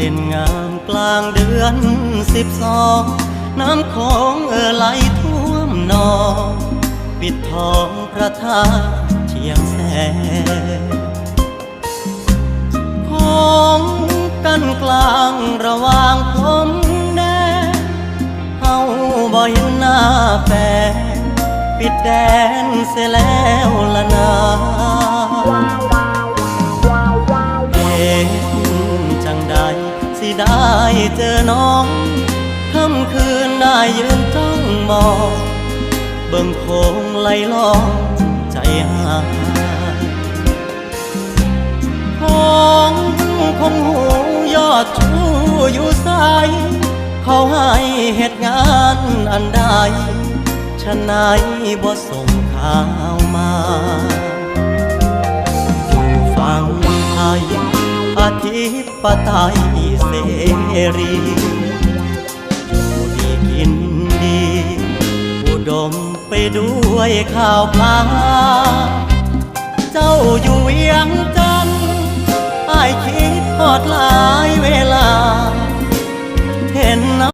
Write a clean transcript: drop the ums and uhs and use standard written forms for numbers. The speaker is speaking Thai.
เด่นงามกลางเดือน12น้ำโขงไหลท่วมนองปิดทองพระธาตุเชียงแสนของกันกลางระหว่างผมแดนเฮาบ่เห็นหน้าแฟนปิดแดนเสียแล้วละนาจังใดสิได้เจอน้องค่ำคืนได้ยืนจ้องมองเบิ่งโคงไหลลองใจหายของคงหูยอดชูอยู่ใสเขาให้เหตุงานอันใดฉะไหนบ่ส่งข่าวมาอยู่ฝั่งไทยอธิปไตยเสรีอยู่ดีกินดีอุดมไปด้วยข่าวพลาเจ้าอยู่เวียงจันทน์อ้ายคิดฮอดหลา